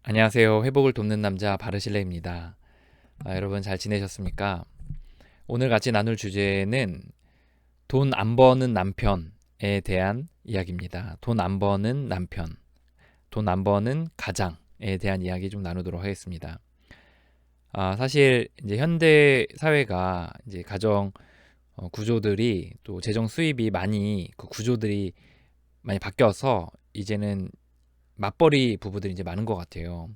안녕하세요. 회복을 돕는 남자 바르실레입니다. 여러분 잘 지내셨습니까? 오늘 같이 나눌 주제는 돈 안 버는 남편에 대한 이야기입니다. 돈 안 버는 남편, 돈 안 버는 가장에 대한 이야기 좀 나누도록 하겠습니다. 사실 이제 현대 사회가 이제 가정 구조들이 또 재정 수입이 많이 그 구조들이 많이 바뀌어서 이제는 맞벌이 부부들이 이제 많은 것 같아요.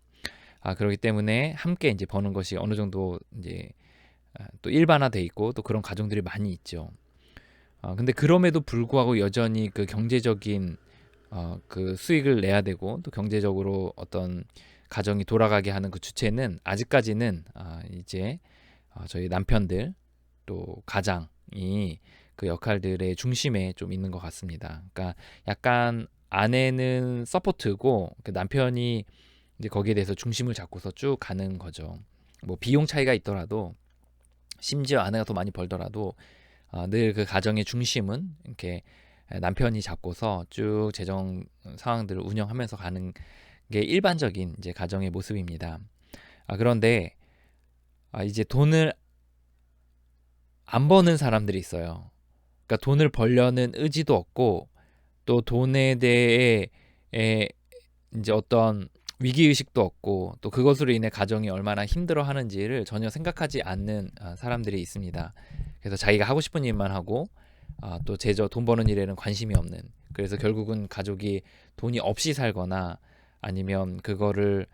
그렇기 때문에 함께 이제 버는 것이 어느 정도 이제 또 일반화돼 있고 또 그런 가정들이 많이 있죠. 근데 그럼에도 불구하고 여전히 그 경제적인 그 수익을 내야 되고 또 경제적으로 어떤 가정이 돌아가게 하는 그 주체는 아직까지는 이제 저희 남편들 또 가장이 그 역할들의 중심에 좀 있는 것 같습니다. 그러니까 약간 아내는 서포트고 그 남편이 이제 거기에 대해서 중심을 잡고서 쭉 가는 거죠. 뭐 비용 차이가 있더라도 심지어 아내가 더 많이 벌더라도 늘 그 가정의 중심은 이렇게 남편이 잡고서 쭉 재정 상황들을 운영하면서 가는 게 일반적인 이제 가정의 모습입니다. 그런데 이제 돈을 안 버는 사람들이 있어요. 그러니까 돈을 벌려는 의지도 없고 또 돈에 대해 이제 어떤 위기 의식도 없고 또 그것으로 인해 가정이 얼마나 힘들어하는지를 전혀 생각하지 않는 사람들이 있습니다. 그래서 자기가 하고 싶은 일만 하고 또 제저 돈 버는 일에는 관심이 없는. 그래서 결국은 가족이 돈이 없이 살거나 아니면 그거를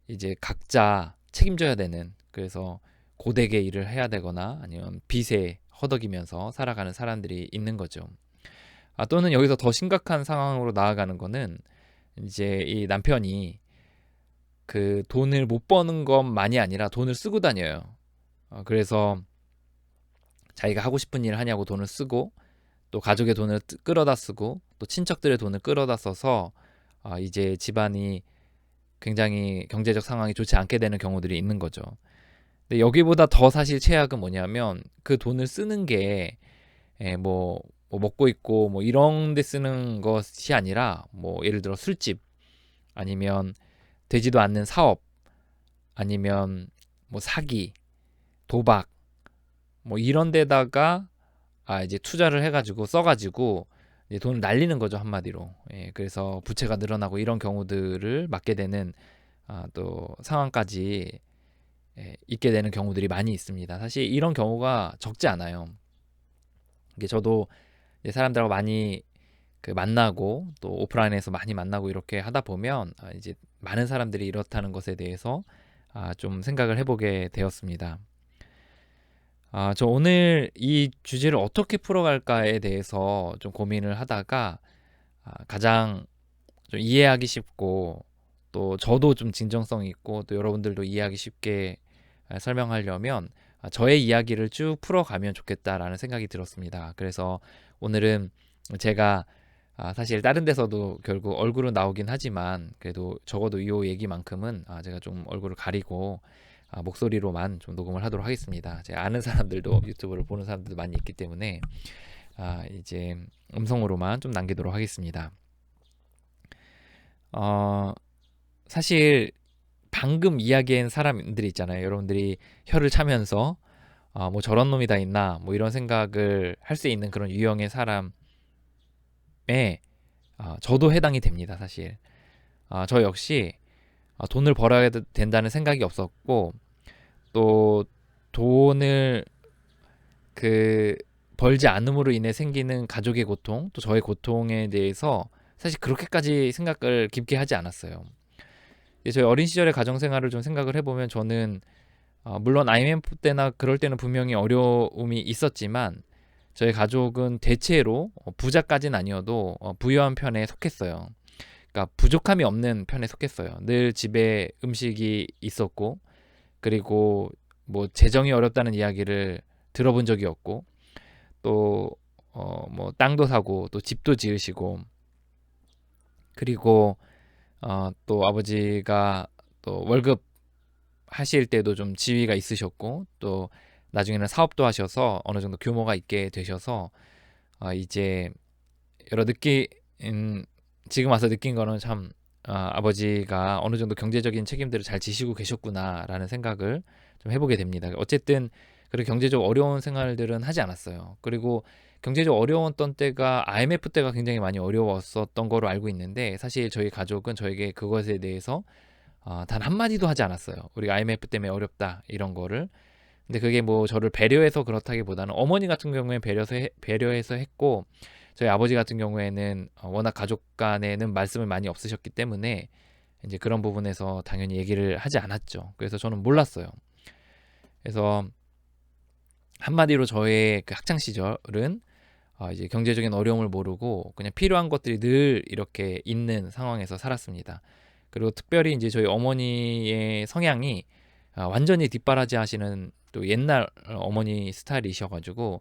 이제 각자 책임져야 되는. 그래서 고되게 일을 해야 되거나 아니면 빚에 허덕이면서 살아가는 사람들이 있는 거죠. 또는 여기서 더 심각한 상황으로 나아가는 거는 이제 이 남편이 그 돈을 못 버는 것만이 아니라 돈을 쓰고 다녀요. 그래서 자기가 하고 싶은 일 하냐고 돈을 쓰고 또 가족의 돈을 끌어다 쓰고 또 친척들의 돈을 끌어다 써서 이제 집안이 굉장히 경제적 상황이 좋지 않게 되는 경우들이 있는 거죠. 근데 여기보다 더 사실 최악은 뭐냐면 그 돈을 쓰는 게 뭐 먹고 있고 뭐 이런 데 쓰는 것이 아니라 뭐 예를 들어 술집 아니면 되지도 않는 사업 아니면 뭐 사기, 도박 뭐 이런 데다가 이제 투자를 해가지고 써가지고 이제 돈을 날리는 거죠 한마디로. 그래서 부채가 늘어나고 이런 경우들을 맞게 되는 또 상황까지 있게 되는 경우들이 많이 있습니다. 사실 이런 경우가 적지 않아요. 이게 저도 이제 사람들하고 많이 그 만나고 또 오프라인에서 많이 만나고 이렇게 하다 보면 이제 많은 사람들이 이렇다는 것에 대해서 좀 생각을 해보게 되었습니다. 저 오늘 이 주제를 어떻게 풀어갈까에 대해서 좀 고민을 하다가 가장 좀 이해하기 쉽고 또 저도 좀 진정성 있고 또 여러분들도 이해하기 쉽게 설명하려면 저의 이야기를 쭉 풀어가면 좋겠다라는 생각이 들었습니다. 그래서 오늘은 제가 사실 다른 데서도 결국 얼굴은 나오긴 하지만 그래도 적어도 이 얘기만큼은 제가 좀 얼굴을 가리고 목소리로만 좀 녹음을 하도록 하겠습니다. 제가 아는 사람들도 유튜브를 보는 사람들도 많이 있기 때문에 이제 음성으로만 좀 남기도록 하겠습니다. 어, 사실 방금 이야기한 사람들이 있잖아요. 여러분들이 혀를 차면서 뭐 저런 놈이 다 있나 뭐 이런 생각을 할 수 있는 그런 유형의 사람에 저도 해당이 됩니다. 사실 저 역시 돈을 벌어야 된다는 생각이 없었고 또 돈을 그 벌지 않음으로 인해 생기는 가족의 고통 또 저의 고통에 대해서 사실 그렇게까지 생각을 깊게 하지 않았어요. 저희 어린 시절의 가정 생활을 좀 생각을 해보면 저는 물론 IMF 때나 그럴 때는 분명히 어려움이 있었지만 저희 가족은 대체로 부자까지는 아니어도 부유한 편에 속했어요. 그러니까 부족함이 없는 편에 속했어요. 늘 집에 음식이 있었고 그리고 뭐 재정이 어렵다는 이야기를 들어본 적이 없고 또 뭐 땅도 사고 또 집도 지으시고 그리고 또 아버지가 또 월급 하실 때도 좀 지위가 있으셨고 또 나중에는 사업도 하셔서 어느 정도 규모가 있게 되셔서 이제 여러 지금 와서 느낀 거는 참 아버지가 어느 정도 경제적인 책임들을 잘 지시고 계셨구나라는 생각을 좀 해보게 됩니다. 어쨌든 그렇게 경제적 어려운 생활들은 하지 않았어요. 그리고 경제적 어려웠던 때가 IMF 때가 굉장히 많이 어려웠었던 거로 알고 있는데, 사실 저희 가족은 저에게 그것에 대해서 단 한마디도 하지 않았어요. 우리가 IMF 때문에 어렵다 이런 거를. 근데 그게 뭐 저를 배려해서 그렇다기보다는, 어머니 같은 경우에 배려해서 했고, 저희 아버지 같은 경우에는 워낙 가족 간에는 말씀을 많이 없으셨기 때문에 이제 그런 부분에서 당연히 얘기를 하지 않았죠. 그래서 저는 몰랐어요. 그래서 한마디로 저의 그 학창 시절은 이제 경제적인 어려움을 모르고 그냥 필요한 것들이 늘 이렇게 있는 상황에서 살았습니다. 그리고 특별히 이제 저희 어머니의 성향이 완전히 뒷바라지 하시는 또 옛날 어머니 스타일이셔가지고,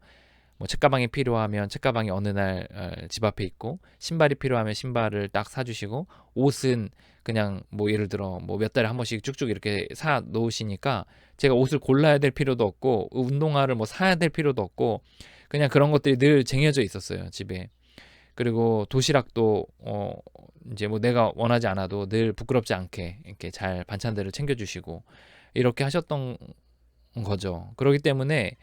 뭐 책가방이 필요하면 책가방이 어느 날 집 앞에 있고, 신발이 필요하면 신발을 딱 사주시고, 옷은 그냥 뭐 예를 들어 뭐 몇 달에 한 번씩 쭉쭉 이렇게 사 놓으시니까 제가 옷을 골라야 될 필요도 없고, 운동화를 뭐 사야 될 필요도 없고, 그냥 그런 것들이 늘 쟁여져 있었어요, 집에. 그리고 도시락도 이제 뭐 내가 원하지 않아도 늘 부끄럽지 않게 이렇게 잘 반찬들을 챙겨주시고 이렇게 하셨던 거죠. 그렇기 때문에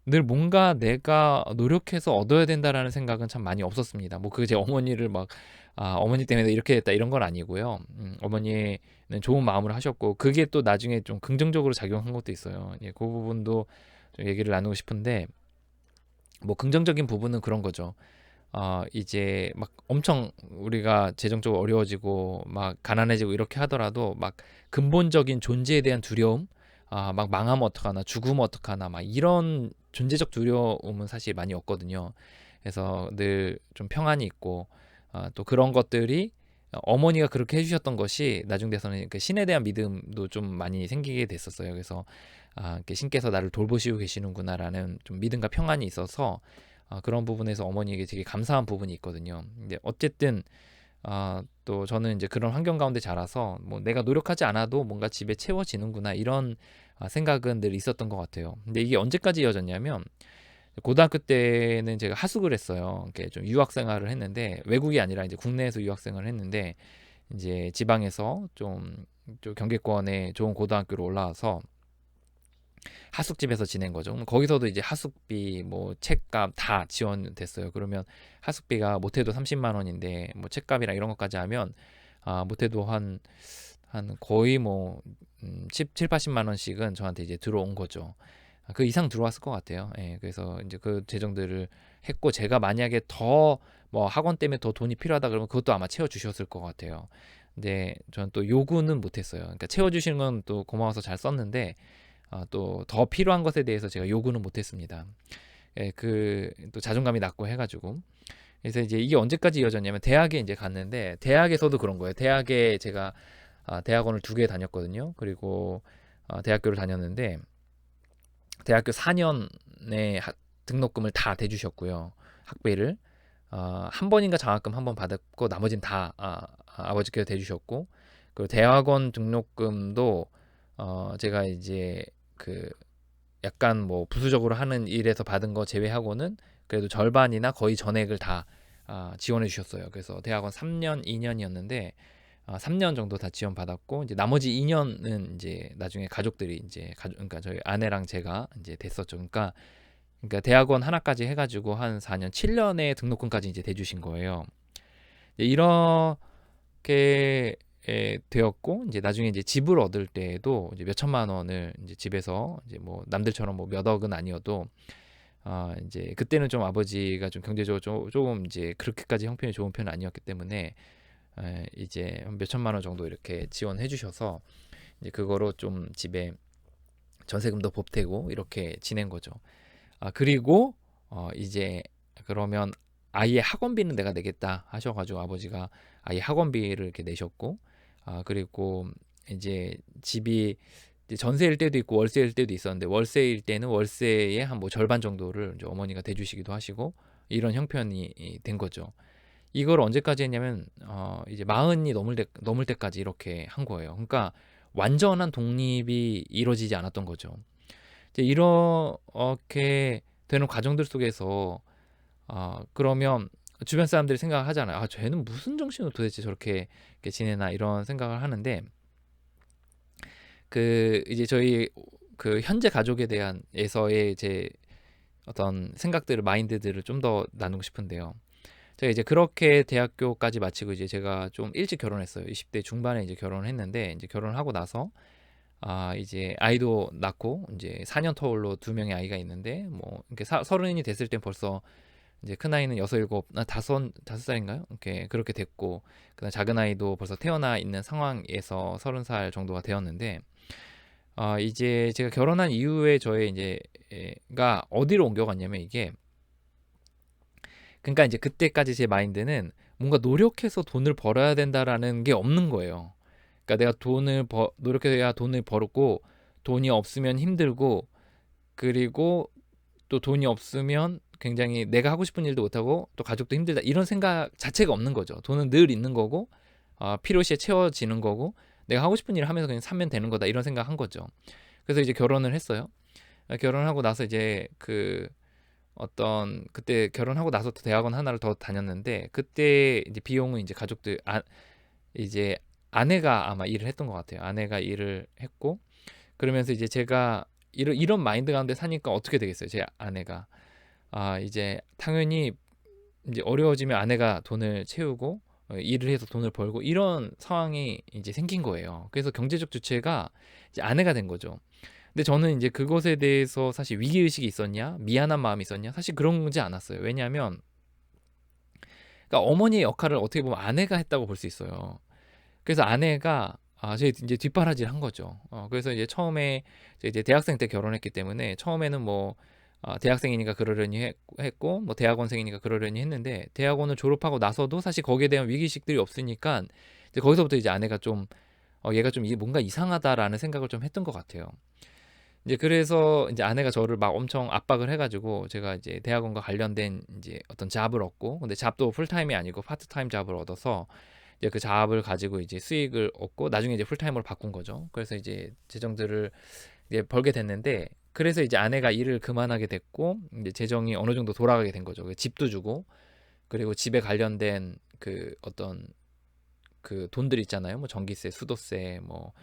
늘 뭔가 내가 노력해서 얻어야 된다라는 생각은 참 많이 없었습니다. 뭐 그게 제 어머니를 막 어머니 때문에 이렇게 됐다 이런 건 아니고요. 어머니는 좋은 마음으로 하셨고, 그게 또 나중에 좀 긍정적으로 작용한 것도 있어요. 예, 그 부분도 좀 얘기를 나누고 싶은데, 뭐 긍정적인 부분은 그런 거죠. 이제 막 엄청 우리가 재정적으로 어려워지고 막 가난해지고 이렇게 하더라도 막 근본적인 존재에 대한 두려움, 막 망하면 어떡하나, 죽으면 어떡하나, 막 이런 존재적 두려움은 사실 많이 없거든요. 그래서 늘 좀 평안이 있고, 또 그런 것들이 어머니가 그렇게 해주셨던 것이 나중 돼서는 그 신에 대한 믿음도 좀 많이 생기게 됐었어요. 그래서 이렇게 신께서 나를 돌보시고 계시는구나라는 좀 믿음과 평안이 있어서 그런 부분에서 어머니에게 되게 감사한 부분이 있거든요. 근데 어쨌든 또 저는 이제 그런 환경 가운데 자라서 뭐 내가 노력하지 않아도 뭔가 집에 채워지는구나 이런 생각은 늘 있었던 것 같아요. 근데 이게 언제까지 이어졌냐면, 고등학교 때는 제가 하숙을 했어요. 이렇게 좀 유학 생활을 했는데, 외국이 아니라 이제 국내에서 유학 생활을 했는데, 이제 지방에서 좀 경기권에 좋은 고등학교로 올라와서 하숙집에서 지낸 거죠. 그럼 거기서도 이제 하숙비, 뭐 책값 다 지원됐어요. 그러면 하숙비가 못해도 30만 원인데, 뭐 책값이랑 이런 것까지 하면 못해도 한 거의 뭐 7, 80만 원씩은 저한테 이제 들어온 거죠. 그 이상 들어왔을 것 같아요. 예, 그래서 이제 그 재정들을 했고, 제가 만약에 더 뭐 학원 때문에 더 돈이 필요하다 그러면 그것도 아마 채워 주셨을 것 같아요. 근데 저는 또 요구는 못했어요. 그러니까 채워 주시는 건 또 고마워서 잘 썼는데, 또 더 필요한 것에 대해서 제가 요구는 못했습니다. 예, 그 또 자존감이 낮고 해가지고. 그래서 이제 이게 언제까지 이어졌냐면, 대학에 이제 갔는데, 대학에서도 그런 거예요. 대학에 제가 대학원을 2개 다녔거든요. 그리고 대학교를 다녔는데, 대학교 4년에 등록금을 다 대주셨고요. 학비를 한 번인가 장학금 한 번 받았고, 나머지는 다 아버지께서 대주셨고, 그리고 대학원 등록금도 제가 이제 그 약간 뭐 부수적으로 하는 일에서 받은 거 제외하고는 그래도 절반이나 거의 전액을 다 지원해 주셨어요. 그래서 대학원 3년, 2년이었는데 3년 정도 다 지원받았고, 이제 나머지 2년은 이제 나중에 가족들이 이제 그러니까 저희 아내랑 제가 이제 됐었죠. 그러니까 대학원 하나까지 해가지고 한 4년, 7년의 등록금까지 이제 대주신 거예요. 이렇게 되었고, 이제 나중에 이제 집을 얻을 때에도 이제 몇 천만 원을 이제 집에서 이제 뭐 남들처럼 뭐 몇 억은 아니어도 이제 그때는 좀 아버지가 좀 경제적으로 조금 이제 그렇게까지 형편이 좋은 편은 아니었기 때문에 이제 몇 천만 원 정도 이렇게 지원해 주셔서 이제 그거로 좀 집에 전세금도 보태고 이렇게 지낸 거죠. 그리고 이제 그러면 아이의 학원비는 내가 내겠다 하셔가지고 아버지가 아이 학원비를 이렇게 내셨고, 그리고 이제 집이 이제 전세일 때도 있고 월세일 때도 있었는데, 월세일 때는 월세의 한 뭐 절반 정도를 이제 어머니가 대주시기도 하시고, 이런 형편이 된 거죠. 이걸 언제까지 했냐면 이제 마흔이 넘을 때까지 이렇게 한 거예요. 그러니까 완전한 독립이 이루어지지 않았던 거죠. 이제 이렇게 되는 과정들 속에서 그러면 주변 사람들이 생각을 하잖아요. 아, 쟤는 무슨 정신으로 도대체 저렇게 이렇게 지내나 이런 생각을 하는데 그 이제 저희 그 현재 가족에 대한에서의 제 어떤 생각들을 마인드들을 좀 더 나누고 싶은데요. 제가 이제 그렇게 대학교까지 마치고 이제 제가 좀 일찍 결혼했어요. 20대 중반에 이제 결혼을 했는데 이제 결혼을 하고 나서 이제 아이도 낳고 이제 4년 터울로 두 명의 아이가 있는데 뭐 이렇게 서른이 됐을 땐 벌써 이제 큰 아이는 여섯 일곱 다섯 살인가요? 이렇게 그렇게 됐고 그다음 작은 아이도 벌써 태어나 있는 상황에서 30살 정도가 되었는데 이제 제가 결혼한 이후에 저의 이제가 어디로 옮겨갔냐면 이게 그러니까 이제 그때까지 제 마인드는 뭔가 노력해서 돈을 벌어야 된다라는 게 없는 거예요. 그러니까 내가 노력해야 돈을 벌고 돈이 없으면 힘들고 그리고 또 돈이 없으면 굉장히 내가 하고 싶은 일도 못하고 또 가족도 힘들다 이런 생각 자체가 없는 거죠. 돈은 늘 있는 거고 필요시에 채워지는 거고 내가 하고 싶은 일을 하면서 그냥 살면 되는 거다 이런 생각 한 거죠. 그래서 이제 결혼을 했어요. 결혼하고 나서 이제 그때 결혼하고 나서 대학원 하나를 더 다녔는데 그때 이제 비용은 이제 가족들 이제 아내가 아마 일을 했던 것 같아요. 아내가 일을 했고 그러면서 이제 제가 이런 마인드 가운데 사니까 어떻게 되겠어요? 제 아내가 이제 당연히 이제 어려워지면 아내가 돈을 채우고 일을 해서 돈을 벌고 이런 상황이 이제 생긴 거예요. 그래서 경제적 주체가 이제 아내가 된 거죠. 근데 저는 이제 그것에 대해서 사실 위기의식이 있었냐, 미안한 마음이 있었냐, 사실 그런지 않았어요. 왜냐하면, 그러니까 어머니의 역할을 어떻게 보면 아내가 했다고 볼 수 있어요. 그래서 아내가 제 이제 뒷바라지를 한 거죠. 그래서 이제 처음에 이제 대학생 때 결혼했기 때문에 처음에는 뭐 대학생이니까 그러려니 했고 뭐 대학원생이니까 그러려니 했는데 대학원을 졸업하고 나서도 사실 거기에 대한 위기의식들이 없으니까 이제 거기서부터 이제 아내가 좀 얘가 좀 이게 뭔가 이상하다라는 생각을 좀 했던 것 같아요. 이제 그래서 이제 아내가 저를 막 엄청 압박을 해가지고 제가 이제 대학원과 관련된 이제 어떤 잡을 얻고 근데 잡도 풀타임이 아니고 파트타임 잡을 얻어서 이제 그 잡을 가지고 이제 수익을 얻고 나중에 이제 풀타임으로 바꾼 거죠. 그래서 이제 재정들을 이제 벌게 됐는데 그래서 이제 아내가 일을 그만하게 됐고 이제 재정이 어느 정도 돌아가게 된 거죠. 집도 주고 그리고 집에 관련된 그 어떤 그 돈들 있잖아요. 뭐 전기세, 수도세, 뭐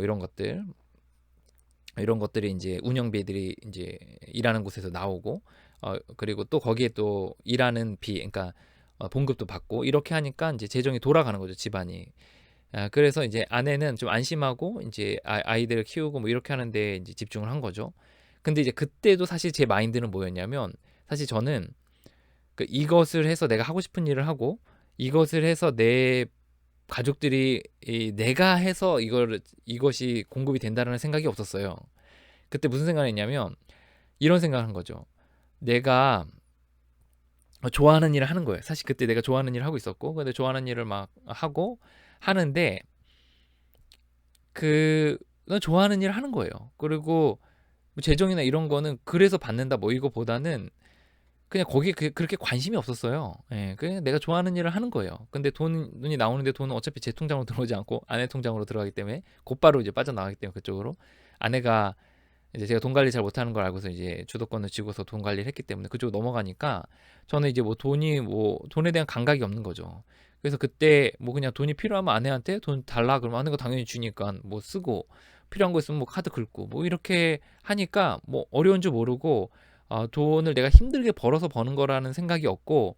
이런 것들이 이제 운영비들이 이제 일하는 곳에서 나오고 그리고 또 거기에 또 일하는 그러니까 봉급도 받고 이렇게 하니까 이제 재정이 돌아가는 거죠, 집안이. 그래서 이제 아내는 좀 안심하고 이제 아이들을 키우고 뭐 이렇게 하는데 이제 집중을 한 거죠. 근데 이제 그때도 사실 제 마인드는 뭐였냐면 사실 저는 이것을 해서 내가 하고 싶은 일을 하고 이것을 해서 내 가족들이 내가 해서 이것이 공급이 된다는 생각이 없었어요. 그때 무슨 생각을 했냐면 이런 생각을 한 거죠. 내가 좋아하는 일을 하는 거예요. 사실 그때 내가 좋아하는 일을 하고 있었고 근데 좋아하는 일을 막 하고 하는데 난 좋아하는 일을 하는 거예요. 그리고 뭐 재정이나 이런 거는 그래서 받는다 뭐 이거보다는 그냥 거기에 그렇게 관심이 없었어요. 예, 그냥 내가 좋아하는 일을 하는 거예요. 근데 돈이 나오는데 돈은 어차피 제 통장으로 들어오지 않고 아내 통장으로 들어가기 때문에 곧바로 이제 빠져나가기 때문에 그쪽으로 아내가 이제 제가 돈 관리 잘 못하는 걸 알고서 이제 주도권을 쥐고서 돈 관리를 했기 때문에 그쪽으로 넘어가니까 저는 이제 뭐 돈에 대한 감각이 없는 거죠. 그래서 그때 뭐 그냥 돈이 필요하면 아내한테 돈 달라 그러면 아내가 당연히 주니까 뭐 쓰고 필요한 거 있으면 뭐 카드 긁고 뭐 이렇게 하니까 뭐 어려운 줄 모르고 돈을 내가 힘들게 벌어서 버는 거라는 생각이 없고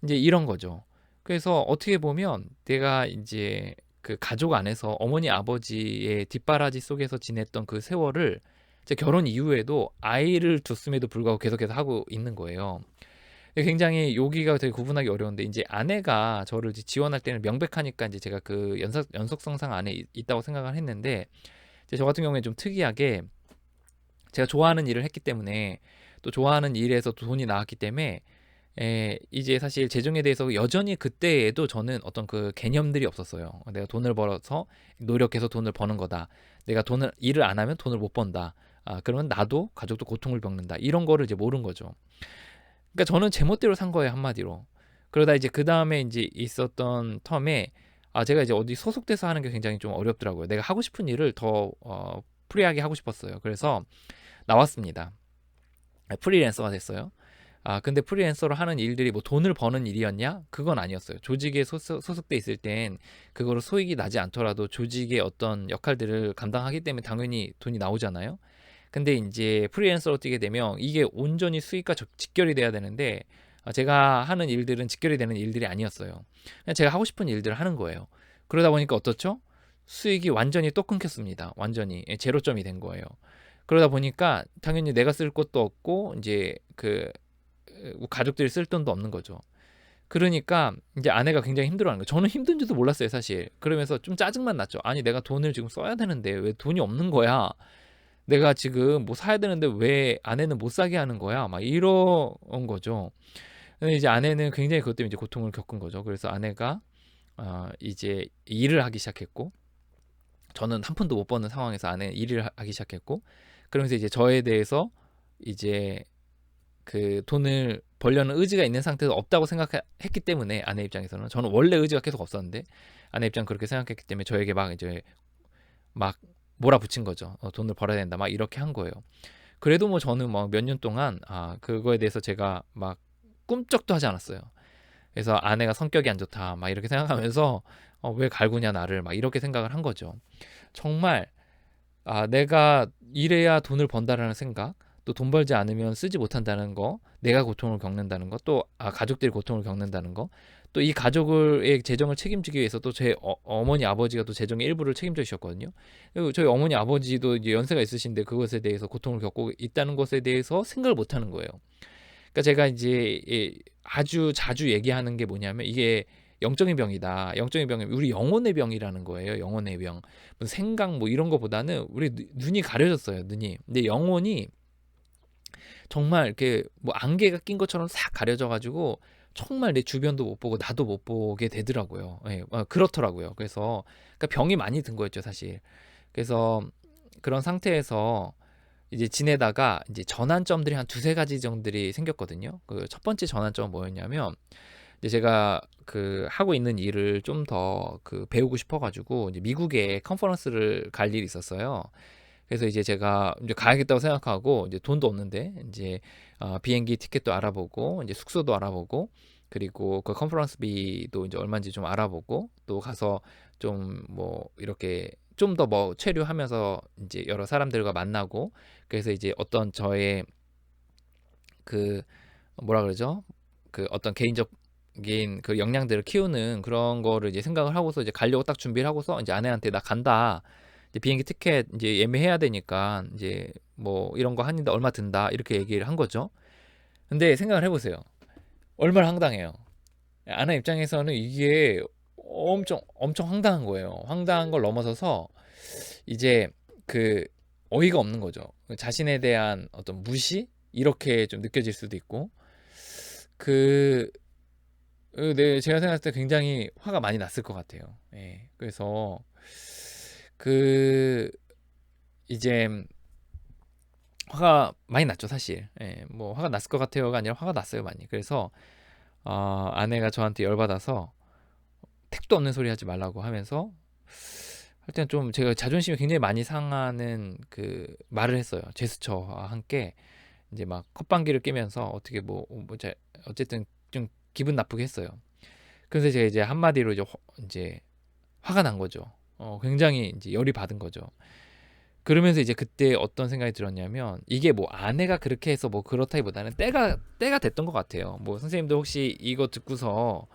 이제 이런 거죠. 그래서 어떻게 보면 내가 이제 그 가족 안에서 어머니 아버지의 뒷바라지 속에서 지냈던 그 세월을 제 결혼 이후에도 아이를 뒀음에도 불구하고 계속해서 하고 있는 거예요. 굉장히 여기가 되게 구분하기 어려운데 이제 아내가 저를 이제 지원할 때는 명백하니까 이제 제가 그 연속성상 안에 있다고 생각을 했는데 이제 저 같은 경우에 좀 특이하게 제가 좋아하는 일을 했기 때문에 또 좋아하는 일에서 돈이 나왔기 때문에 이제 사실 재정에 대해서 여전히 그때에도 저는 어떤 그 개념들이 없었어요. 내가 돈을 벌어서 노력해서 돈을 버는 거다. 내가 일을 안 하면 돈을 못 번다. 그러면 나도 가족도 고통을 겪는다. 이런 거를 이제 모른 거죠. 그러니까 저는 제멋대로 산 거예요, 한마디로. 그러다 이제 그 다음에 이제 있었던 텀에 제가 이제 어디 소속돼서 하는 게 굉장히 좀 어렵더라고요. 내가 하고 싶은 일을 더 프리하게 하고 싶었어요. 그래서 나왔습니다. 프리랜서가 됐어요. 근데 프리랜서로 하는 일들이 뭐 돈을 버는 일이었냐? 그건 아니었어요. 조직에 소속돼 있을 땐 그거로 소익이 나지 않더라도 조직의 어떤 역할들을 감당하기 때문에 당연히 돈이 나오잖아요. 근데 이제 프리랜서로 뛰게 되면 이게 온전히 수익과 직결이 돼야 되는데 제가 하는 일들은 직결이 되는 일들이 아니었어요. 그냥 제가 하고 싶은 일들을 하는 거예요. 그러다 보니까 어떻죠? 수익이 완전히 또 끊겼습니다. 완전히 제로점이 된 거예요. 그러다 보니까 당연히 내가 쓸 것도 없고 이제 그 가족들이 쓸 돈도 없는 거죠. 그러니까 이제 아내가 굉장히 힘들어하는 거예요. 저는 힘든지도 몰랐어요, 사실. 그러면서 좀 짜증만 났죠. 아니 내가 돈을 지금 써야 되는데 왜 돈이 없는 거야? 내가 지금 뭐 사야 되는데 왜 아내는 못 사게 하는 거야? 막 이런 거죠. 근데 이제 아내는 굉장히 그것 때문에 이제 고통을 겪은 거죠. 그래서 아내가 이제 일을 하기 시작했고, 저는 한 푼도 못 버는 상황에서 아내는 일을 하기 시작했고, 그러면서 이제 저에 대해서 이제 그 돈을 벌려는 의지가 있는 상태에서 없다고 생각했기 때문에, 아내 입장에서는, 저는 원래 의지가 계속 없었는데 아내 입장 그렇게 생각했기 때문에 저에게 막 이제 막 몰아붙인 거죠. 돈을 벌어야 된다 막 이렇게 한 거예요. 그래도 뭐 저는 뭐 몇 년 동안 그거에 대해서 제가 막 꿈쩍도 하지 않았어요. 그래서 아내가 성격이 안 좋다 막 이렇게 생각하면서 왜 갈구냐 나를 막 이렇게 생각을 한 거죠. 정말 내가 일해야 돈을 번다라는 생각, 또 돈 벌지 않으면 쓰지 못한다는 거, 내가 고통을 겪는다는 거, 또 가족들이 고통을 겪는다는 거, 또 이 가족의 재정을 책임지기 위해서 또 제 어머니 아버지가 또 재정의 일부를 책임져 주셨거든요. 그리고 저희 어머니 아버지도 이제 연세가 있으신데 그것에 대해서 고통을 겪고 있다는 것에 대해서 생각을 못 하는 거예요. 그러니까 제가 이제 아주 자주 얘기하는 게 뭐냐면, 이게 영적인 병이다. 영적인 병이 우리 영혼의 병이라는 거예요. 영혼의 병. 무슨 생각 뭐 이런 거보다는 우리 눈이 가려졌어요. 눈이. 근데 영혼이 정말 이렇게 뭐 안개가 낀 것처럼 싹 가려져 가지고 정말 내 주변도 못 보고 나도 못 보게 되더라고요. 예, 그렇더라고요. 그래서 그러니까 병이 많이 든 거였죠, 사실. 그래서 그런 상태에서 이제 지내다가 이제 전환점들이 한 두세 가지 정도들이 생겼거든요. 그 첫 번째 전환점은 뭐였냐면, 이제 제가 그 하고 있는 일을 좀 더 그 배우고 싶어 가지고 이제 미국에 컨퍼런스를 갈 일이 있었어요. 그래서 이제 제가 이제 가야겠다고 생각하고, 이제 돈도 없는데 이제 비행기 티켓도 알아보고 이제 숙소도 알아보고, 그리고 그 컨퍼런스비도 이제 얼마인지 좀 알아보고, 또 가서 좀 뭐 이렇게 좀 더 뭐 체류하면서 이제 여러 사람들과 만나고, 그래서 이제 어떤 저의 그 뭐라 그러죠? 그 어떤 개인적인 그 역량들을 키우는 그런 거를 이제 생각을 하고서 이제 가려고 딱 준비를 하고서 이제 아내한테 나 간다. 이제 비행기 티켓 이제 예매해야 되니까 이제 뭐 이런 거 하는데 얼마 든다 이렇게 얘기를 한 거죠. 근데 생각을 해보세요. 얼마나 황당해요. 아내 입장에서는 이게 엄청 엄청 황당한 거예요. 황당한 걸 넘어서서 이제 그 어이가 없는 거죠. 자신에 대한 어떤 무시 이렇게 좀 느껴질 수도 있고, 그 네, 제가 생각할 때 굉장히 화가 많이 났을 것 같아요. 예. 그래서 그 이제 화가 많이 났죠, 사실. 예. 뭐 화가 났을 것 같아요가 아니라 화가 났어요, 많이. 그래서 아내가 저한테 열받아서 택도 없는 소리 하지 말라고 하면서, 할 때는 좀 제가 자존심이 굉장히 많이 상하는 그 말을 했어요. 제스처와 함께 이제 막 콧방귀를 뀌면서 어떻게 어쨌든 좀 기분 나쁘게 했어요. 그래서 제가 이제 한마디로 이제 화가 난 거죠. 굉장히 이제 열이 받은 거죠. 그러면서 이제 그때 어떤 생각이 들었냐면, 이게 뭐 아내가 그렇게 해서 뭐 그렇다기보다는 때가 됐던 것 같아요. 뭐 선생님도 혹시 이거 듣고서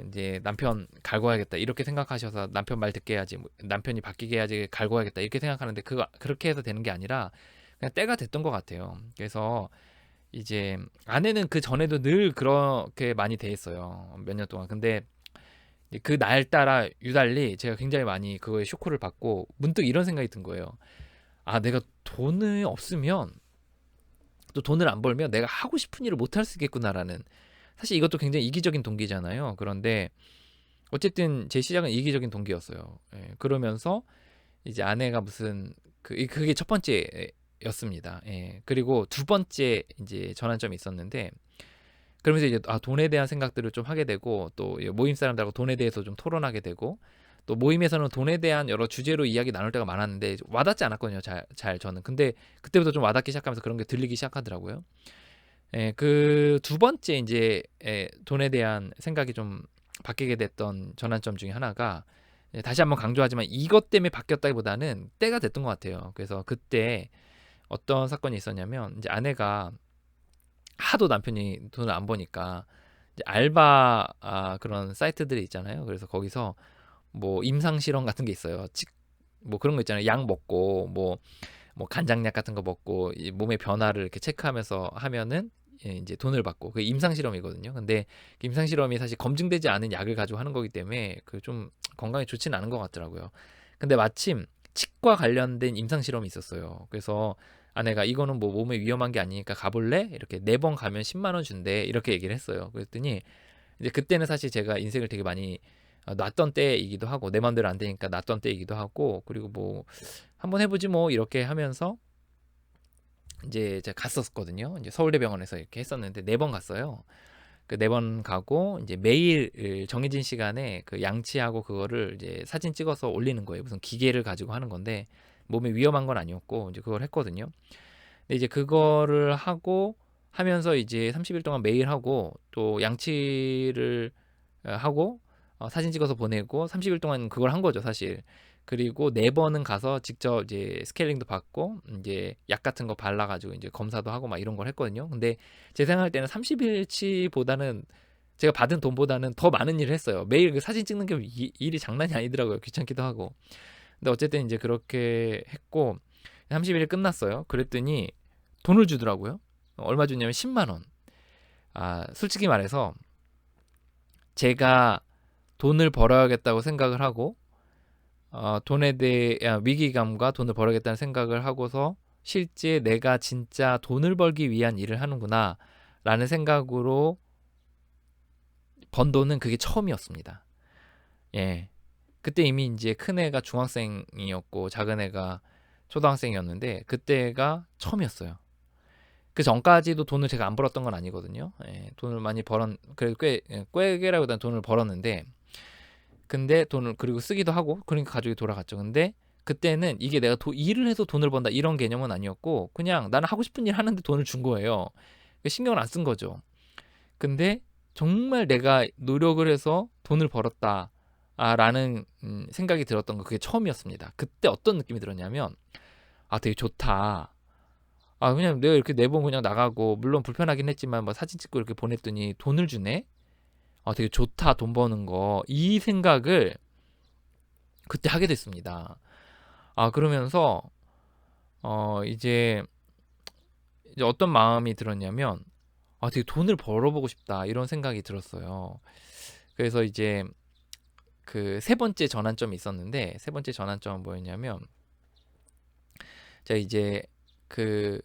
이제 남편 갈궈야겠다 이렇게 생각하셔서 남편 말 듣게 해야지, 뭐 남편이 바뀌게 해야지 갈궈야겠다 이렇게 생각하는데, 그렇게 해서 되는 게 아니라 그냥 때가 됐던 것 같아요. 그래서 이제 아내는 그 전에도 늘 그렇게 많이 돼 있어요, 몇 년 동안. 근데 그 날 따라 유달리 제가 굉장히 많이 그거에 쇼크를 받고, 문득 이런 생각이 든 거예요. 내가 돈이 없으면, 또 돈을 안 벌면 내가 하고 싶은 일을 못 할 수 있겠구나라는, 사실 이것도 굉장히 이기적인 동기잖아요. 그런데 어쨌든 제 시작은 이기적인 동기였어요. 예, 그러면서 이제 아내가 무슨 그게 첫 번째였습니다. 예, 그리고 두 번째 이제 전환점이 있었는데, 그러면서 이제 돈에 대한 생각들을 좀 하게 되고, 또 모임 사람들하고 돈에 대해서 좀 토론하게 되고, 또 모임에서는 돈에 대한 여러 주제로 이야기 나눌 때가 많았는데 와닿지 않았거든요. 잘 저는. 근데 그때부터 좀 와닿기 시작하면서 그런 게 들리기 시작하더라고요. 예, 그 두 번째 이제 돈에 대한 생각이 좀 바뀌게 됐던 전환점 중에 하나가, 다시 한번 강조하지만 이것 때문에 바뀌었다기보다는 때가 됐던 것 같아요. 그래서 그때 어떤 사건이 있었냐면, 이제 아내가 하도 남편이 돈을 안 버니까 이제 알바 그런 사이트들이 있잖아요. 그래서 거기서 뭐 임상 실험 같은 게 있어요. 뭐 그런 거 있잖아요. 약 먹고 뭐 간장약 같은 거 먹고 이 몸의 변화를 이렇게 체크하면서 하면은 이제 돈을 받고, 그 임상 실험이거든요. 근데 그 임상 실험이 사실 검증되지 않은 약을 가지고 하는 거기 때문에 그 좀 건강에 좋지는 않은 것 같더라고요. 근데 마침 치과 관련된 임상 실험이 있었어요. 그래서 아내가 이거는 뭐 몸에 위험한 게 아니니까 가볼래? 이렇게 4번 가면 10만 원 준대. 이렇게 얘기를 했어요. 그랬더니 이제 그때는 사실 제가 인생을 되게 많이 놨던 때이기도 하고, 내 맘대로 안 되니까 놨던 때이기도 하고, 그리고 뭐 한번 해보지 뭐 이렇게 하면서 이제 제가 갔었거든요. 이제 서울대병원에서 이렇게 했었는데 4번 갔어요. 그 4번 가고 이제 매일 정해진 시간에 그 양치하고 그거를 이제 사진 찍어서 올리는 거예요. 무슨 기계를 가지고 하는 건데 몸에 위험한 건 아니었고 이제 그걸 했거든요. 근데 이제 그거를 하고 하면서 이제 30일 동안 매일 하고, 또 양치를 하고 사진 찍어서 보내고 30일 동안 그걸 한 거죠, 사실. 그리고 4번은 가서 직접 이제 스케일링도 받고 이제 약 같은 거 발라가지고 이제 검사도 하고 막 이런 걸 했거든요. 근데 제 생각할 때는 30일치보다는 제가 받은 돈보다는 더 많은 일을 했어요. 매일 그 사진 찍는 게 일이 장난이 아니더라고요. 귀찮기도 하고. 근데 어쨌든 이제 그렇게 했고 30일이 끝났어요. 그랬더니 돈을 주더라고요. 얼마 줬냐면 10만 원. 솔직히 말해서 제가 돈을 벌어야겠다고 생각을 하고 돈에 대한 위기감과 돈을 벌어야겠다는 생각을 하고서 실제 내가 진짜 돈을 벌기 위한 일을 하는구나 라는 생각으로 번 돈은 그게 처음이었습니다. 예. 그때 이미 이제 큰 애가 중학생이었고 작은 애가 초등학생이었는데 그때가 처음이었어요. 그 전까지도 돈을 제가 안 벌었던 건 아니거든요. 예, 돈을 많이 그래도 꽤라기보다는 돈을 벌었는데, 근데 돈을 그리고 쓰기도 하고, 그러니까 가족이 돌아갔죠. 근데 그때는 이게 내가 일을 해서 돈을 번다 이런 개념은 아니었고, 그냥 나는 하고 싶은 일 하는데 돈을 준 거예요. 신경을 안 쓴 거죠. 근데 정말 내가 노력을 해서 돈을 벌었다 라는 생각이 들었던 거, 그게 처음이었습니다. 그때 어떤 느낌이 들었냐면, 되게 좋다. 그냥 내가 이렇게 4번 그냥 나가고, 물론 불편하긴 했지만 뭐 사진 찍고 이렇게 보냈더니 돈을 주네? 되게 좋다, 돈 버는 거. 이 생각을 그때 하게 됐습니다. 그러면서 이제 어떤 마음이 들었냐면, 되게 돈을 벌어보고 싶다 이런 생각이 들었어요. 그래서 이제 그 세 번째 전환점이 있었는데, 세 번째 전환점은 뭐였냐면, 제가 이제 그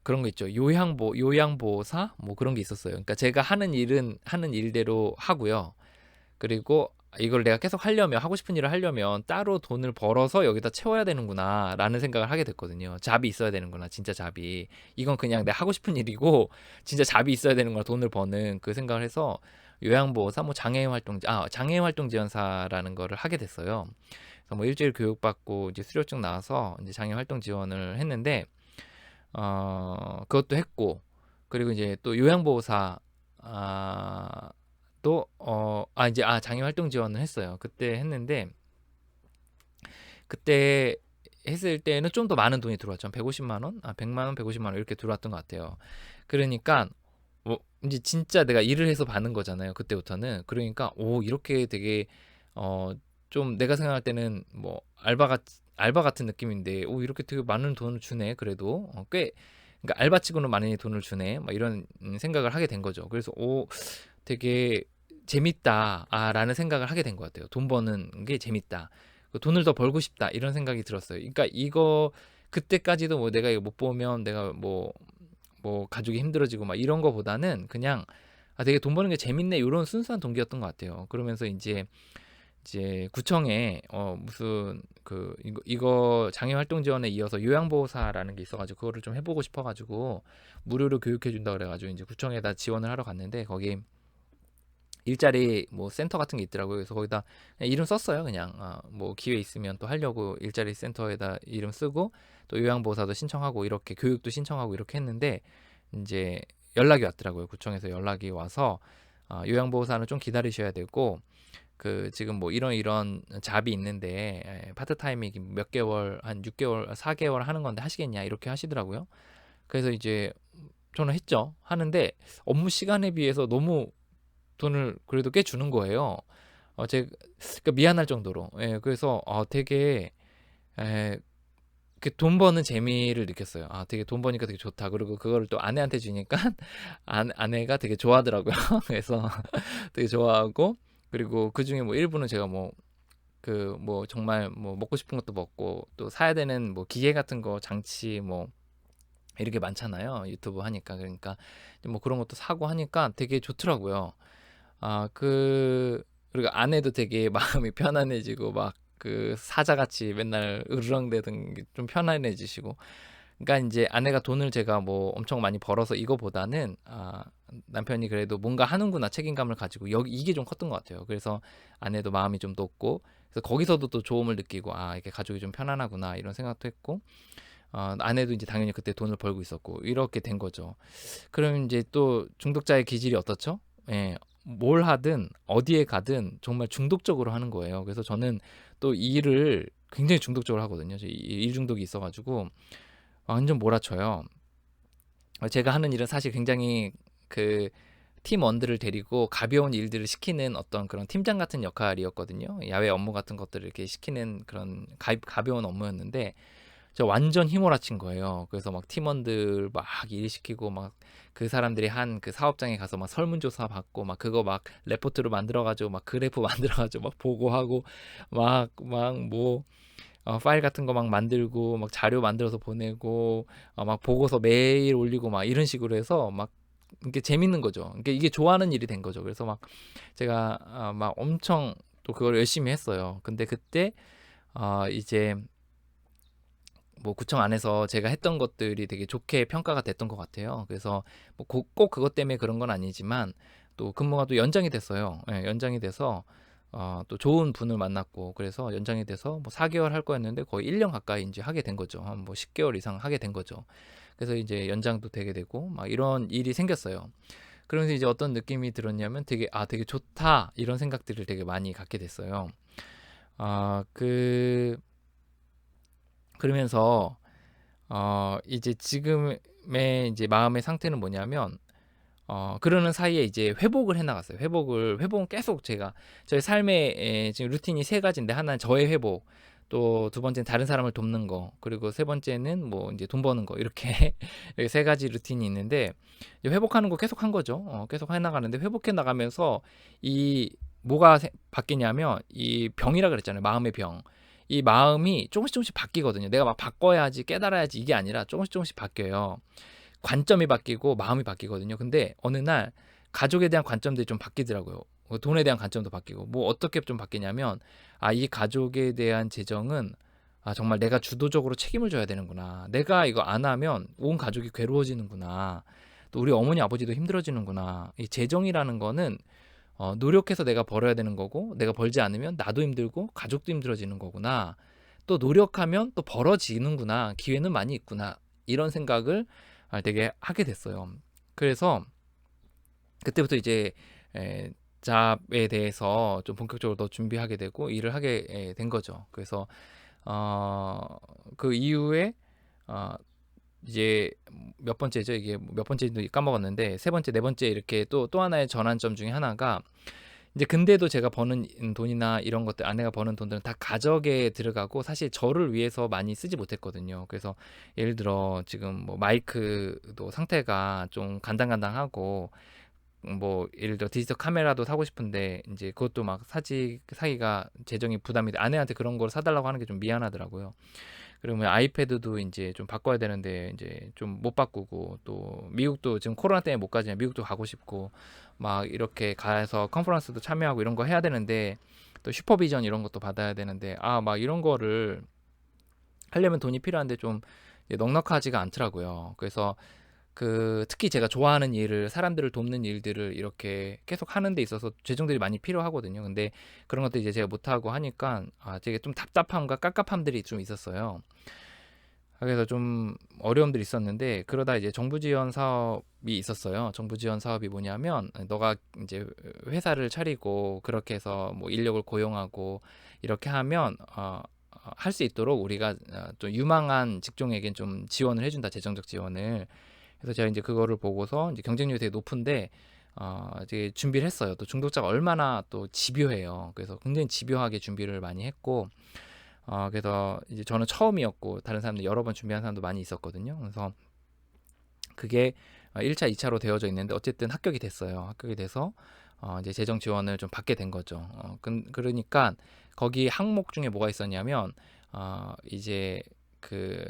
그런 거 있죠. 요양보호사 뭐 그런 게 있었어요. 그러니까 제가 하는 일은 하는 일대로 하고요. 그리고 이걸 내가 계속 하려면, 하고 싶은 일을 하려면 따로 돈을 벌어서 여기다 채워야 되는구나 라는 생각을 하게 됐거든요. 잡이 있어야 되는구나, 진짜 잡이. 이건 그냥 내가 하고 싶은 일이고 진짜 잡이 있어야 되는구나, 돈을 버는 그 생각을 해서 요양보호사, 뭐 장애인 활동 지원사라는 거를 하게 됐어요. 그래서 뭐 일주일 교육받고 이제 수료증 나와서 이제 장애인 활동 지원을 했는데, 그것도 했고, 그리고 이제 또 요양보호사 또 이제 장애 활동 지원을 했어요. 그때 했는데, 그때 했을 때는 좀 더 많은 돈이 들어왔죠. 한 150만 원, 100만 원, 150만 원 이렇게 들어왔던 것 같아요. 그러니까 이제 진짜 내가 일을 해서 받는 거잖아요. 그때부터는. 그러니까 이렇게 되게 좀 내가 생각할 때는 뭐 알바 같은 느낌인데, 이렇게 되게 많은 돈을 주네. 그래도 그러니까 알바치고는 많이 돈을 주네. 막 이런 생각을 하게 된 거죠. 그래서 되게 재밌다라는 생각을 하게 된 것 같아요. 돈 버는 게 재밌다. 돈을 더 벌고 싶다 이런 생각이 들었어요. 그러니까 이거 그때까지도 뭐 내가 이거 못 보면 내가 뭐 가족이 힘들어지고 막 이런 거보다는 그냥 되게 돈 버는 게 재밌네 이런 순수한 동기였던 것 같아요. 그러면서 이제 구청에 무슨 이거 장애 활동 지원에 이어서 요양보호사라는 게 있어가지고 그거를 좀 해보고 싶어가지고 무료로 교육해준다 그래가지고 이제 구청에다 지원을 하러 갔는데, 거기 일자리 뭐 센터 같은 게 있더라고요. 그래서 거기다 그냥 이름 썼어요. 그냥 뭐 기회 있으면 또 하려고 일자리 센터에다 이름 쓰고, 또 요양보호사도 신청하고 이렇게 교육도 신청하고 이렇게 했는데, 이제 연락이 왔더라고요. 구청에서 연락이 와서 요양보호사는 좀 기다리셔야 되고 그 지금 뭐 이런 잡이 있는데 파트타임이 몇 개월 한 6개월 4개월 하는 건데 하시겠냐 이렇게 하시더라고요. 그래서 이제 저는 했죠. 하는데 업무 시간에 비해서 너무 돈을 그래도 꽤 주는 거예요. 제가 그러니까 미안할 정도로. 예, 그래서 되게 에, 그 돈 버는 재미를 느꼈어요. 되게 돈 버니까 되게 좋다. 그리고 그거를 또 아내한테 주니까 아내가 되게 좋아하더라고요. 그래서 되게 좋아하고 그리고 그 중에 뭐 일부는 제가 뭐 그 뭐 정말 뭐 먹고 싶은 것도 먹고 또 사야 되는 뭐 기계 같은 거 장치 뭐 이렇게 많잖아요. 유튜브 하니까 그러니까 뭐 그런 것도 사고 하니까 되게 좋더라고요. 그리고 아내도 되게 마음이 편안해지고 막 그 사자같이 맨날 으르렁대던 게 좀 편안해지시고 그러니까 이제 아내가 돈을 제가 뭐 엄청 많이 벌어서 이거보다는 남편이 그래도 뭔가 하는구나 책임감을 가지고 여기 이게 좀 컸던 것 같아요. 그래서 아내도 마음이 좀 높고 그래서 거기서도 또 좋음을 느끼고 이렇게 가족이 좀 편안하구나 이런 생각도 했고 아내도 이제 당연히 그때 돈을 벌고 있었고 이렇게 된 거죠. 그럼 이제 또 중독자의 기질이 어떻죠? 예, 뭘 하든 어디에 가든 정말 중독적으로 하는 거예요. 그래서 저는 또 이 일을 굉장히 중독적으로 하거든요. 일 중독이 있어가지고 완전 몰아쳐요. 제가 하는 일은 사실 굉장히 그 팀원들을 데리고 가벼운 일들을 시키는 어떤 그런 팀장 같은 역할이었거든요. 야외 업무 같은 것들을 이렇게 시키는 그런 가벼운 업무였는데 저 완전 휘몰아친 거예요. 그래서 막 팀원들 막 일 시키고 막 그 사람들이 한 그 사업장에 가서 막 설문조사 받고 막 그거 막 레포트로 만들어가지고 막 그래프 만들어가지고 막 보고하고 막 파일 같은 거 막 만들고 막 자료 만들어서 보내고 막 보고서 매일 올리고 막 이런 식으로 해서 막 이게 재밌는 거죠. 그러니까 이게 좋아하는 일이 된 거죠. 그래서 막 제가 막 엄청 또 그걸 열심히 했어요. 근데 그때 이제 뭐 구청 안에서 제가 했던 것들이 되게 좋게 평가가 됐던 것 같아요. 그래서 뭐 꼭 그것 때문에 그런 건 아니지만 또 근무가 또 연장이 됐어요. 예, 연장이 돼서 또 좋은 분을 만났고 그래서 연장이 돼서 뭐 4개월 할 거였는데 거의 1년 가까이 이제 하게 된 거죠. 한 뭐 10개월 이상 하게 된 거죠. 그래서 이제 연장도 되게 되고 막 이런 일이 생겼어요. 그러면서 이제 어떤 느낌이 들었냐면 되게 좋다 이런 생각들을 되게 많이 갖게 됐어요. 아, 그 그러면서 이제 지금의 이제 마음의 상태는 뭐냐면 그러는 사이에 이제 회복을 해 나갔어요. 회복은 계속 제가 저의 삶의 지금 루틴이 세 가지인데 하나는 저의 회복, 또 두 번째는 다른 사람을 돕는 거, 그리고 세 번째는 뭐 이제 돈 버는 거 이렇게 이렇게 세 가지 루틴이 있는데 이제 회복하는 거 계속 한 거죠. 계속 해 나가는데 회복해 나가면서 이 뭐가 바뀌냐면 이 병이라 그랬잖아요. 마음의 병. 이 마음이 조금씩 바뀌거든요. 내가 막 바꿔야지 깨달아야지 이게 아니라 조금씩 바뀌어요. 관점이 바뀌고 마음이 바뀌거든요. 근데 어느 날 가족에 대한 관점들이 좀 바뀌더라고요. 돈에 대한 관점도 바뀌고 뭐 어떻게 좀 바뀌냐면 이 가족에 대한 재정은 정말 내가 주도적으로 책임을 져야 되는구나. 내가 이거 안 하면 온 가족이 괴로워지는구나. 또 우리 어머니 아버지도 힘들어지는구나. 이 재정이라는 거는 노력해서 내가 벌어야 되는 거고 내가 벌지 않으면 나도 힘들고 가족도 힘들어지는 거구나. 또 노력하면 또 벌어지는구나. 기회는 많이 있구나. 이런 생각을 되게 하게 됐어요. 그래서 그때부터 이제 잡에 대해서 좀 본격적으로 더 준비하게 되고 일을 하게 된 거죠. 그래서 어, 그 이후에 어, 이제 몇 번째죠? 이게 몇 번째인지 까먹었는데 세 번째, 네 번째 이렇게 또 하나의 전환점 중에 하나가 이제 근데도 제가 버는 돈이나 이런 것들 아내가 버는 돈들은 다 가족에 들어가고 사실 저를 위해서 많이 쓰지 못했거든요. 그래서 예를 들어 지금 뭐 마이크도 상태가 좀 간당간당하고 뭐 예를 들어 디지털 카메라도 사고 싶은데 이제 그것도 막 사기가 재정이 부담이 돼. 아내한테 그런 걸 사달라고 하는 게 좀 미안하더라고요. 그러면 아이패드도 이제 좀 바꿔야 되는데 이제 좀 못 바꾸고 또 미국도 지금 코로나 때문에 못 가지만 미국도 가고 싶고 막 이렇게 가서 컨퍼런스도 참여하고 이런 거 해야 되는데 또 슈퍼비전 이런 것도 받아야 되는데 막 이런 거를 하려면 돈이 필요한데 좀 넉넉하지가 않더라고요. 그래서 특히 제가 좋아하는 일을 사람들을 돕는 일들을 이렇게 계속 하는 데 있어서 재정들이 많이 필요하거든요. 근데 그런 것도 이제 제가 못 하고 하니까 되게 좀 답답함과 깝깝함들이 좀 있었어요. 그래서 좀 어려움들이 있었는데 그러다 이제 정부 지원 사업이 있었어요. 정부 지원 사업이 뭐냐면 너가 이제 회사를 차리고 그렇게 해서 뭐 인력을 고용하고 이렇게 하면 할 수 있도록 우리가 좀 유망한 직종에겐 좀 지원을 해준다, 재정적 지원을. 그래서 제가 이제 그거를 보고서 이제 경쟁률이 되게 높은데 이제 준비를 했어요. 또 중독자가 얼마나 또 집요해요. 그래서 굉장히 집요하게 준비를 많이 했고 그래서 이제 저는 처음이었고 다른 사람들 여러 번 준비한 사람도 많이 있었거든요. 그래서 그게 1차, 2차로 되어져 있는데 어쨌든 합격이 됐어요. 합격이 돼서 이제 재정 지원을 좀 받게 된 거죠. 그러니까 거기 항목 중에 뭐가 있었냐면 이제 그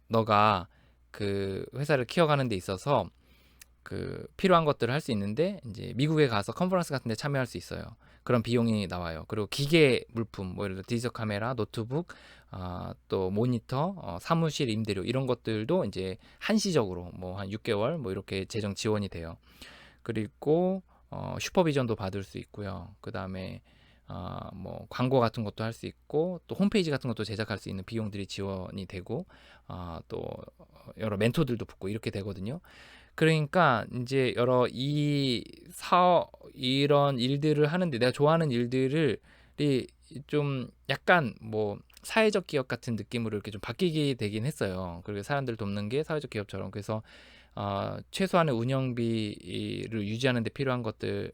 너가 그 회사를 키워가는 데 있어서 그 필요한 것들을 할 수 있는데 이제 미국에 가서 컨퍼런스 같은 데 참여할 수 있어요. 그런 비용이 나와요. 그리고 기계 물품 뭐 예를 들어 디지털 카메라, 노트북, 또 모니터, 사무실 임대료 이런 것들도 이제 한시적으로 뭐 한 6개월 뭐 이렇게 재정 지원이 돼요. 그리고 슈퍼비전도 받을 수 있고요. 그다음에 뭐 광고 같은 것도 할 수 있고 또 홈페이지 같은 것도 제작할 수 있는 비용들이 지원이 되고 또 여러 멘토들도 붙고 이렇게 되거든요. 그러니까 이제 여러 이 사업 이런 일들을 하는데 내가 좋아하는 일들을 좀 약간 뭐 사회적 기업 같은 느낌으로 이렇게 좀 바뀌게 되긴 했어요. 그리고 사람들 돕는 게 사회적 기업처럼. 그래서 최소한의 운영비를 유지하는 데 필요한 것들을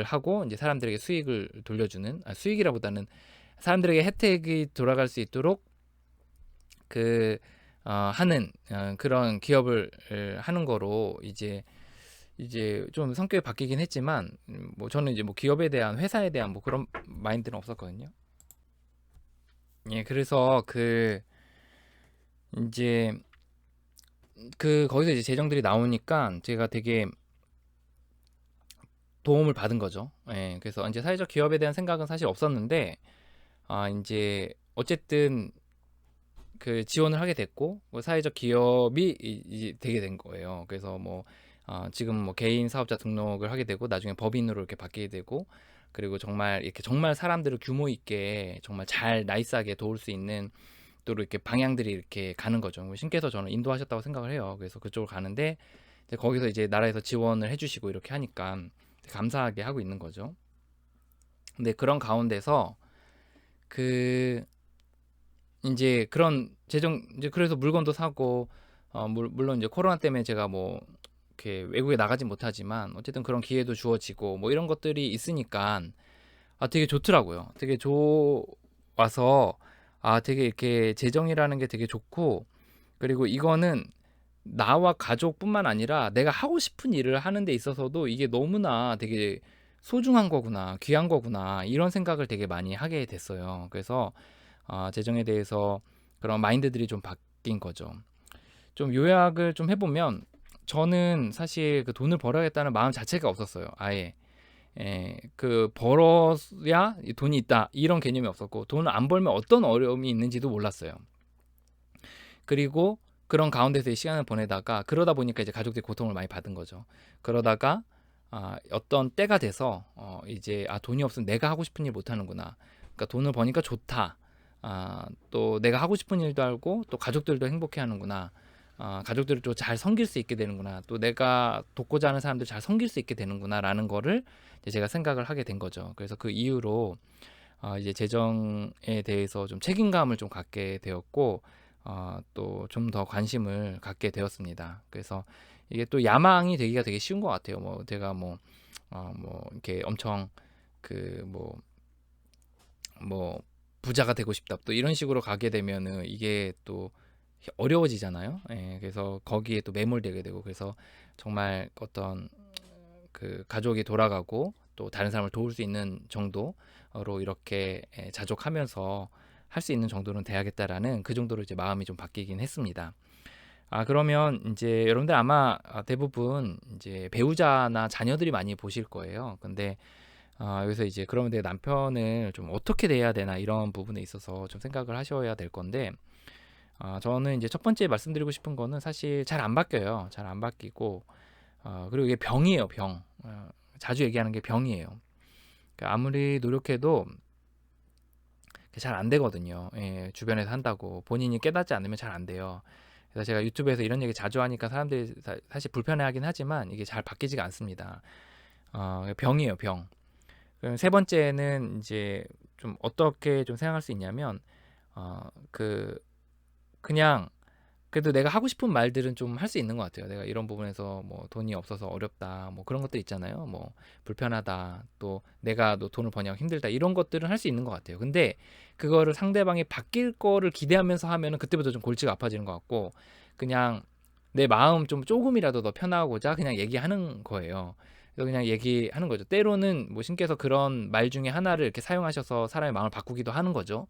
하고 이제 사람들에게 수익을 돌려주는 수익이라보다는 사람들에게 혜택이 돌아갈 수 있도록 그 하는 그런 기업을 하는 거로 이제 좀 성격이 바뀌긴 했지만 뭐 저는 이제 뭐 기업에 대한 회사에 대한 뭐 그런 마인드는 없었거든요. 예, 그래서 이제 거기서 이제 재정들이 나오니까 제가 되게 도움을 받은 거죠. 예, 그래서 이제 사회적 기업에 대한 생각은 사실 없었는데 이제 어쨌든 그 지원을 하게 됐고 뭐 사회적 기업이 이제 되게 된 거예요. 그래서 뭐 지금 뭐 개인 사업자 등록을 하게 되고 나중에 법인으로 이렇게 바뀌게 되고 그리고 정말 이렇게 정말 사람들을 규모 있게 정말 잘 나이스하게 도울 수 있는 또 이렇게 방향들이 이렇게 가는 거죠. 뭐 신께서 저는 인도하셨다고 생각을 해요. 그래서 그쪽으로 가는데 이제 거기서 이제 나라에서 지원을 해주시고 이렇게 하니까 감사하게 하고 있는 거죠. 근데 그런 가운데서 그 이제 그런 재정 이제 그래서 물건도 사고 물론 이제 코로나 때문에 제가 뭐 이렇게 외국에 나가진 못하지만 어쨌든 그런 기회도 주어지고 뭐 이런 것들이 있으니까 되게 좋더라고요. 되게 좋아서 되게 이렇게 재정이라는 게 되게 좋고 그리고 이거는 나와 가족뿐만 아니라 내가 하고 싶은 일을 하는 데 있어서도 이게 너무나 되게 소중한 거구나, 귀한 거구나 이런 생각을 되게 많이 하게 됐어요. 그래서 재정에 대해서 그런 마인드들이 좀 바뀐 거죠. 좀 요약을 좀 해보면 저는 사실 그 돈을 벌어야겠다는 마음 자체가 없었어요. 아예. 그 벌어야 돈이 있다 이런 개념이 없었고 돈을 안 벌면 어떤 어려움이 있는지도 몰랐어요. 그리고 그런 가운데서 시간을 보내다가 그러다 보니까 이제 가족들이 고통을 많이 받은 거죠. 그러다가 어떤 때가 돼서 이제 돈이 없으면 내가 하고 싶은 일 못 하는구나. 그러니까 돈을 버니까 좋다. 또 내가 하고 싶은 일도 하고 또 가족들도 행복해 하는구나. 가족들을 좀 잘 섬길 수 있게 되는구나. 또 내가 돕고자 하는 사람들 잘 섬길 수 있게 되는구나라는 거를 이제 제가 생각을 하게 된 거죠. 그래서 그 이후로 이제 재정에 대해서 좀 책임감을 좀 갖게 되었고 또 좀 더 관심을 갖게 되었습니다. 그래서 이게 또 야망이 되기가 되게 쉬운 것 같아요. 뭐 제가 뭐 이렇게 엄청 뭐 부자가 되고 싶다 또 이런 식으로 가게 되면은 이게 또 어려워지잖아요. 예, 그래서 거기에 또 매몰되게 되고 그래서 정말 어떤 그 가족이 돌아가고 또 다른 사람을 도울 수 있는 정도로 이렇게 자족하면서 할 수 있는 정도는 돼야겠다라는 그 정도로 이제 마음이 좀 바뀌긴 했습니다. 그러면 이제 여러분들 아마 대부분 이제 배우자나 자녀들이 많이 보실 거예요. 근데 여기서 이제 그러면 내 남편을 좀 어떻게 대해야 되나 이런 부분에 있어서 좀 생각을 하셔야 될 건데 저는 이제 첫 번째 말씀드리고 싶은 거는 사실 잘 안 바뀌어요. 잘 안 바뀌고 그리고 이게 병이에요, 병. 자주 얘기하는 게 병이에요. 그러니까 아무리 노력해도 잘 안 되거든요. 예, 주변에서 한다고 본인이 깨닫지 않으면 잘 안 돼요. 그래서 제가 유튜브에서 이런 얘기 자주 하니까 사람들이 사실 불편해하긴 하지만 이게 잘 바뀌지가 않습니다. 병이에요, 병. 그럼 세 번째는 이제 좀 어떻게 좀 생각할 수 있냐면 그 그냥 그래도 내가 하고 싶은 말들은 좀 할 수 있는 것 같아요. 내가 이런 부분에서 뭐 돈이 없어서 어렵다, 뭐 그런 것들 있잖아요. 뭐 불편하다, 또 내가 너 돈을 버냐고 힘들다, 이런 것들은 할 수 있는 것 같아요. 근데 그거를 상대방이 바뀔 거를 기대하면서 하면은 그때부터 좀 골치가 아파지는 것 같고, 그냥 내 마음 좀 조금이라도 더 편하고자 그냥 얘기하는 거예요. 그래서 그냥 얘기하는 거죠. 때로는 뭐 신께서 그런 말 중에 하나를 이렇게 사용하셔서 사람의 마음을 바꾸기도 하는 거죠.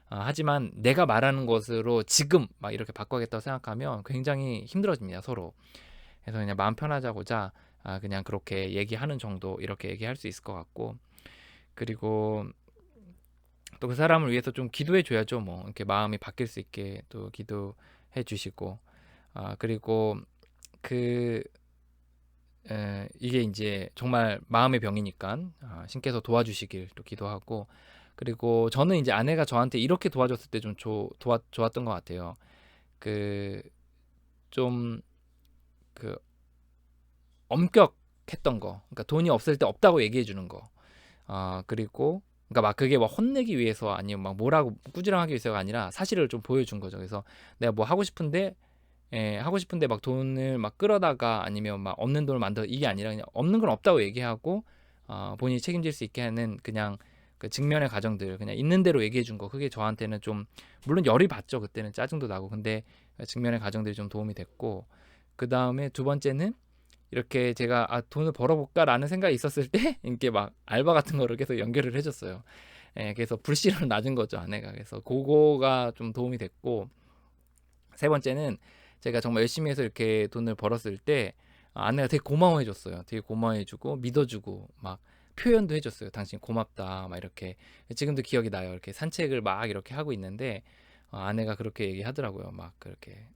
하지만 내가 말하는 것으로 지금 막 이렇게 바꿔야겠다고 생각하면 굉장히 힘들어집니다, 서로. 그래서 그냥 마음 편하자고자 그냥 그렇게 얘기하는 정도, 이렇게 얘기할 수 있을 것 같고, 그리고 또 그 사람을 위해서 좀 기도해 줘야죠. 뭐 이렇게 마음이 바뀔 수 있게 또 기도해 주시고, 그리고 그 이게 이제 정말 마음의 병이니까 신께서 도와주시길 또 기도하고, 그리고 저는 이제 아내가 저한테 이렇게 도와줬을 때 좀 좋았던 것 같아요. 그 좀 그 엄격했던 거, 그러니까 돈이 없을 때 없다고 얘기해 주는 거. 그리고 그러니까 막 그게 막 혼내기 위해서 아니면 막 뭐라고 꾸지람하기 위해서가 아니라 사실을 좀 보여준 거죠. 그래서 내가 뭐 하고 싶은데 막 돈을 막 끌어다가 아니면 막 없는 돈을 만들어, 이게 아니라 그냥 없는 건 없다고 얘기하고 본인이 책임질 수 있게 하는 그냥 그 직면의 과정들 그냥 있는 대로 얘기해 준 거, 그게 저한테는 좀, 물론 열이 받죠. 그때는 짜증도 나고. 근데 직면의 과정들이 좀 도움이 됐고, 그 다음에 두 번째는 이렇게 제가 돈을 벌어볼까라는 생각이 있었을 때 이렇게 막 알바 같은 거를 계속 연결을 해줬어요. 예, 그래서 불씨를 놔준 거죠, 아내가. 그래서 그거가 좀 도움이 됐고, 세 번째는 제가 정말 열심히 해서 이렇게 돈을 벌었을 때 아내가 되게 고마워해줬어요. 되게 고마워해주고 믿어주고 막 표현도 해줬어요. 당신 고맙다 막 이렇게. 지금도 기억이 나요. 이렇게 산책을 막 이렇게 하고 있는데 아내가 그렇게 얘기하더라고요. 막 그렇게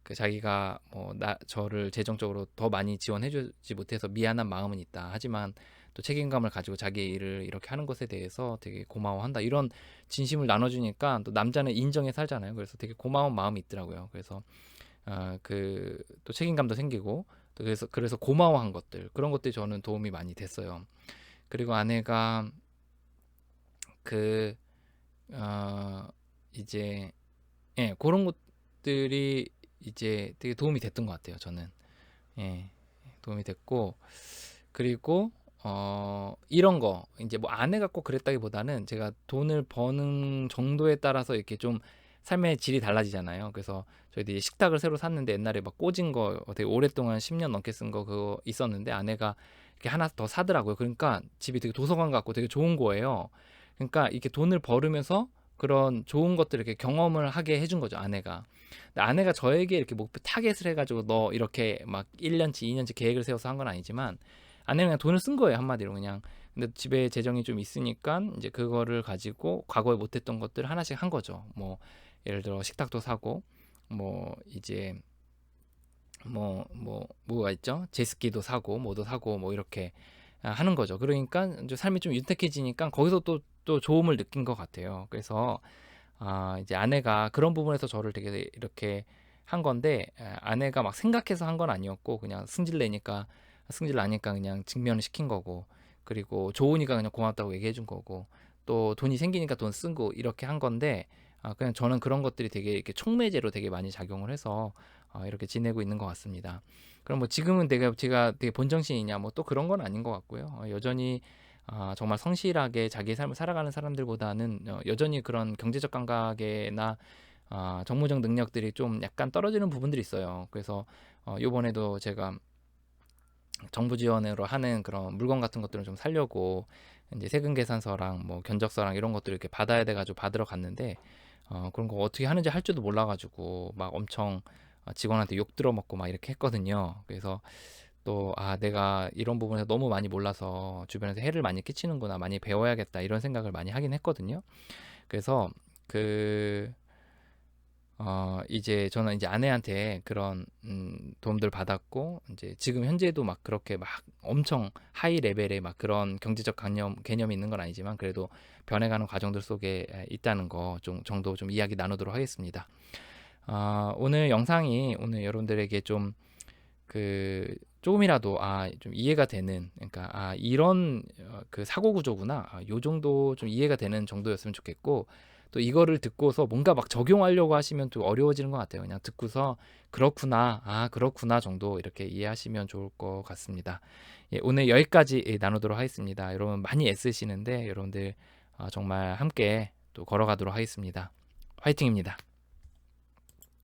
그 자기가 뭐 저를 재정적으로 더 많이 지원해주지 못해서 미안한 마음은 있다. 하지만 또 책임감을 가지고 자기 일을 이렇게 하는 것에 대해서 되게 고마워한다. 이런 진심을 나눠주니까 또 남자는 인정에 살잖아요. 그래서 되게 고마운 마음이 있더라고요. 그래서 그 또 책임감도 생기고, 또 그래서 고마워한 것들, 그런 것들이 저는 도움이 많이 됐어요. 그리고 아내가 그 이제 그런 것들이 이제 되게 도움이 됐던 것 같아요. 저는 예, 도움이 됐고, 그리고 이런 거 이제 뭐 아내가 꼭 그랬다기보다는 제가 돈을 버는 정도에 따라서 이렇게 좀 삶의 질이 달라지잖아요. 그래서 저희들이 식탁을 새로 샀는데 옛날에 막 꽂은 거 되게 오랫동안 10년 넘게 쓴 거 그거 있었는데 아내가 이렇게 하나 더 사더라고요. 그러니까 집이 되게 도서관 같고 되게 좋은 거예요. 그러니까 이렇게 돈을 벌으면서 그런 좋은 것들을 이렇게 경험을 하게 해준 거죠, 아내가. 근데 아내가 저에게 이렇게 목표 타겟을 해가지고 너 이렇게 막 1년치, 2년치 계획을 세워서 한 건 아니지만 아내는 그냥 돈을 쓴 거예요, 한마디로 그냥. 근데 집에 재정이 좀 있으니까 이제 그거를 가지고 과거에 못했던 것들 하나씩 한 거죠. 뭐 예를 들어 식탁도 사고, 뭐 이제 뭐가 있죠? 제스키도 사고 뭐도 사고 뭐 이렇게 하는 거죠. 그러니까 이제 삶이 좀 윤택해지니까 거기서 또 좋음을 느낀 것 같아요. 그래서 이제 아내가 그런 부분에서 저를 되게 이렇게 한 건데, 아내가 막 생각해서 한 건 아니었고 그냥 승질 나니까 그냥 직면을 시킨 거고, 그리고 좋으니까 그냥 고맙다고 얘기해 준 거고, 또 돈이 생기니까 돈 쓰고 이렇게 한 건데, 그냥 저는 그런 것들이 되게 이렇게 촉매제로 되게 많이 작용을 해서 이렇게 지내고 있는 것 같습니다. 그럼 뭐 지금은 제가 되게 본정신이냐 뭐 또 그런 건 아닌 것 같고요. 여전히 정말 성실하게 자기의 삶을 살아가는 사람들보다는 여전히 그런 경제적 감각이나 정무적 능력들이 좀 약간 떨어지는 부분들이 있어요. 그래서 요번에도 제가 정부 지원으로 하는 그런 물건 같은 것들을 좀 사려고 이제 세금 계산서랑 뭐 견적서랑 이런 것들을 이렇게 받아야 돼가지고 받으러 갔는데, 그런 거 어떻게 하는지 할 줄도 몰라가지고 막 엄청 직원한테 욕 들어먹고 막 이렇게 했거든요. 그래서 또 내가 이런 부분에서 너무 많이 몰라서 주변에서 해를 많이 끼치는구나, 많이 배워야겠다, 이런 생각을 많이 하긴 했거든요. 그래서 그 이제 저는 이제 아내한테 그런 도움들 받았고 이제 지금 현재도 막 그렇게 막 엄청 하이 레벨의 막 그런 경제적 개념이 있는 건 아니지만 그래도 변해가는 과정들 속에 있다는 거 좀 정도 좀 이야기 나누도록 하겠습니다. 오늘 영상이 오늘 여러분들에게 좀 그 조금이라도 좀 이해가 되는, 그러니까 이런 그 사고 구조구나, 요 정도 좀 이해가 되는 정도였으면 좋겠고, 또 이거를 듣고서 뭔가 막 적용하려고 하시면 또 어려워지는 것 같아요. 그냥 듣고서 그렇구나, 그렇구나 정도 이렇게 이해하시면 좋을 것 같습니다. 예, 오늘 여기까지 나누도록 하겠습니다. 여러분 많이 애쓰시는데 여러분들 정말 함께 또 걸어가도록 하겠습니다. 화이팅입니다.